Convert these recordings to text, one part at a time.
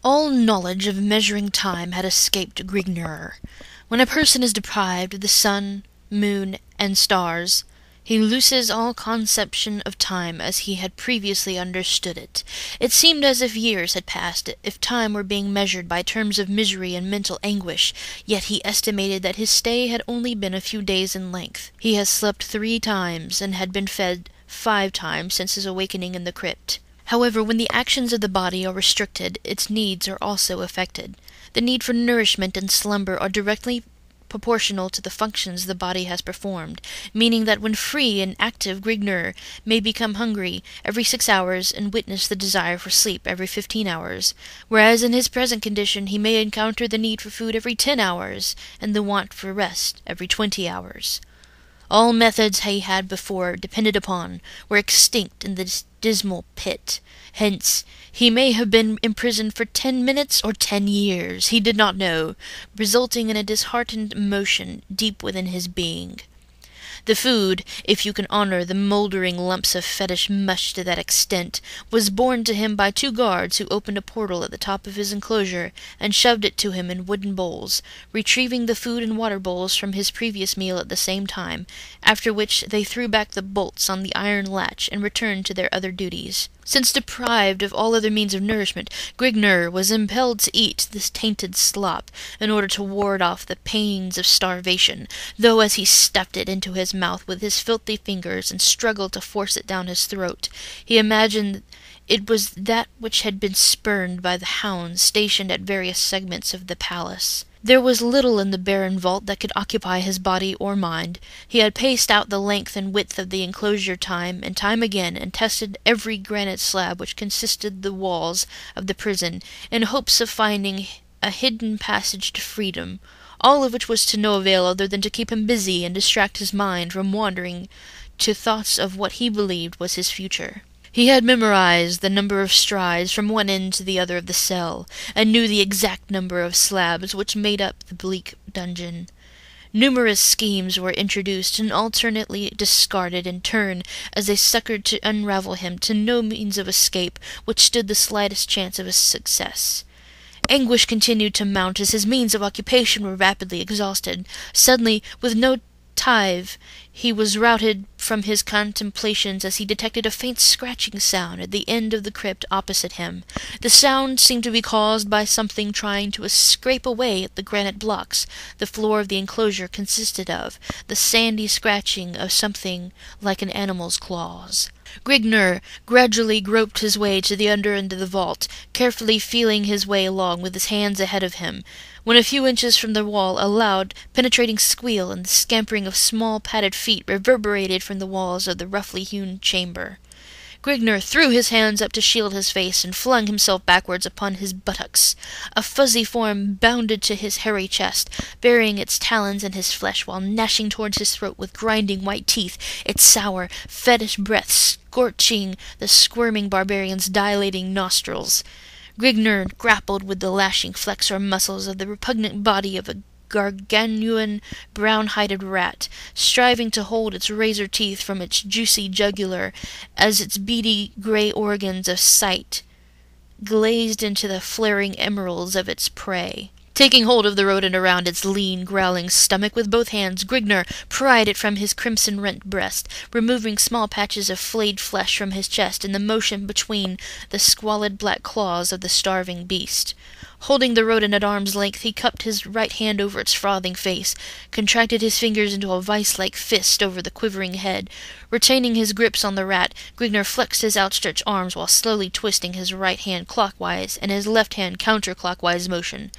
All knowledge of measuring time had escaped Grignr. When a person is deprived of the sun, moon, and stars, he loses all conception of time as he had previously understood it. It seemed as if years had passed, if time were being measured by terms of misery and mental anguish, yet he estimated that his stay had only been a few days in length. He had slept 3 times, and had been fed 5 times since his awakening in the crypt. However, when the actions of the body are restricted, its needs are also affected. The need for nourishment and slumber are directly proportional to the functions the body has performed, meaning that when free and active Grignr may become hungry every 6 hours and witness the desire for sleep every 15 hours, whereas in his present condition he may encounter the need for food every 10 hours and the want for rest every 20 hours. All methods he had before depended upon were extinct in this dismal pit. Hence, he may have been imprisoned for 10 minutes or 10 years, he did not know, resulting in a disheartened emotion deep within his being. The food, if you can honor the mouldering lumps of fetish mush to that extent, was borne to him by 2 guards who opened a portal at the top of his enclosure and shoved it to him in wooden bowls, retrieving the food and water bowls from his previous meal at the same time, after which they threw back the bolts on the iron latch and returned to their other duties. Since deprived of all other means of nourishment, Grignr was impelled to eat this tainted slop in order to ward off the pains of starvation, though as he stuffed it into his mouth with his filthy fingers and struggled to force it down his throat, he imagined it was that which had been spurned by the hounds stationed at various segments of the palace. There was little in the barren vault that could occupy his body or mind. He had paced out the length and width of the enclosure time and time again, and tested every granite slab which consisted the walls of the prison, in hopes of finding a hidden passage to freedom, all of which was to no avail other than to keep him busy and distract his mind from wandering to thoughts of what he believed was his future. He had memorized the number of strides from one end to the other of the cell, and knew the exact number of slabs which made up the bleak dungeon. Numerous schemes were introduced and alternately discarded in turn as they succored to unravel him to no means of escape which stood the slightest chance of success. Anguish continued to mount as his means of occupation were rapidly exhausted. Suddenly, with no tithe, he was routed from his contemplations as he detected a faint scratching sound at the end of the crypt opposite him. The sound seemed to be caused by something trying to scrape away at the granite blocks the floor of the enclosure consisted of, the sandy scratching of something like an animal's claws. Grignr gradually groped his way to the under end of the vault, carefully feeling his way along with his hands ahead of him. When a few inches from the wall, a loud, penetrating squeal and the scampering of small padded feet reverberated from the walls of the roughly hewn chamber. Grignr threw his hands up to shield his face and flung himself backwards upon his buttocks. A fuzzy form bounded to his hairy chest, burying its talons in his flesh while gnashing towards his throat with grinding white teeth, its sour, fetish breath scorching the squirming barbarian's dilating nostrils. Grignr grappled with the lashing flexor muscles of the repugnant body of a gargantuan, brown-hided rat, striving to hold its razor teeth from its juicy jugular as its beady grey organs of sight glazed into the flaring emeralds of its prey. Taking hold of the rodent around its lean, growling stomach with both hands, Grignr pried it from his crimson-rent breast, removing small patches of flayed flesh from his chest in the motion between the squalid black claws of the starving beast. Holding the rodent at arm's length, he cupped his right hand over its frothing face, contracted his fingers into a vice-like fist over the quivering head. Retaining his grips on the rat, Grignr flexed his outstretched arms while slowly twisting his right hand clockwise and his left hand counterclockwise motion.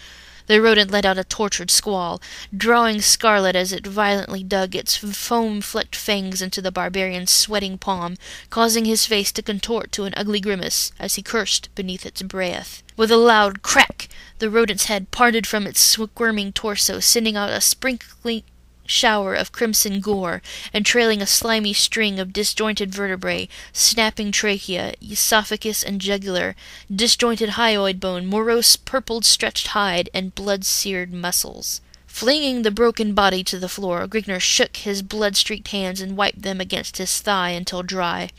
The rodent let out a tortured squall, drawing scarlet as it violently dug its foam-flecked fangs into the barbarian's sweating palm, causing his face to contort to an ugly grimace as he cursed beneath its breath. With a loud crack, the rodent's head parted from its squirming torso, sending out a sprinkling shower of crimson gore, and trailing a slimy string of disjointed vertebrae, snapping trachea, esophagus and jugular, disjointed hyoid bone, morose purpled stretched hide, and blood-seared muscles. Flinging the broken body to the floor, Grignr shook his blood-streaked hands and wiped them against his thigh until dry,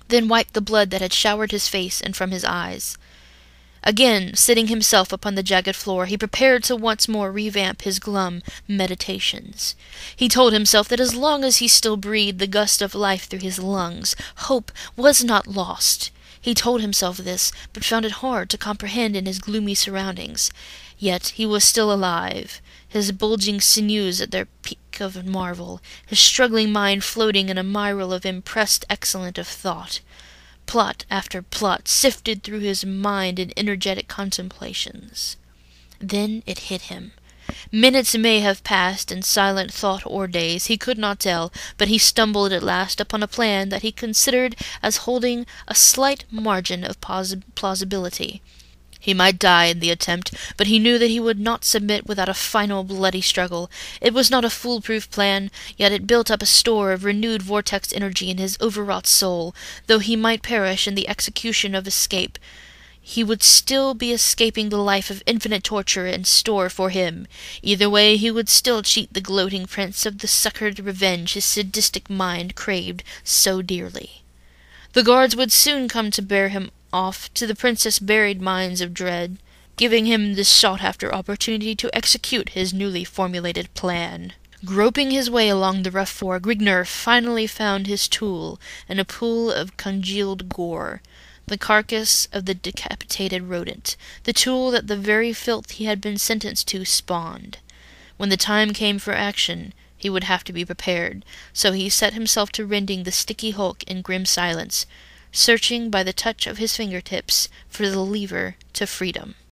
then wiped the blood that had showered his face and from his eyes. Again, sitting himself upon the jagged floor, he prepared to once more revamp his glum meditations. He told himself that as long as he still breathed the gust of life through his lungs, hope was not lost. He told himself this, but found it hard to comprehend in his gloomy surroundings. Yet he was still alive, his bulging sinews at their peak of marvel, his struggling mind floating in a myriad of impressed excellence of thought. Plot after plot sifted through his mind in energetic contemplations. Then it hit him. Minutes may have passed in silent thought or days, he could not tell, but he stumbled at last upon a plan that he considered as holding a slight margin of plausibility. He might die in the attempt, but he knew that he would not submit without a final bloody struggle. It was not a foolproof plan, yet it built up a store of renewed vortex energy in his overwrought soul. Though he might perish in the execution of escape, he would still be escaping the life of infinite torture in store for him. Either way, he would still cheat the gloating prince of the succored revenge his sadistic mind craved so dearly. The guards would soon come to bear him off to the princess-buried mines of dread, giving him this sought-after opportunity to execute his newly formulated plan. Groping his way along the rough floor, Grignr finally found his tool in a pool of congealed gore, the carcass of the decapitated rodent, the tool that the very filth he had been sentenced to spawned. When the time came for action, he would have to be prepared, so he set himself to rending the sticky hulk in grim silence, searching by the touch of his fingertips for the lever to freedom.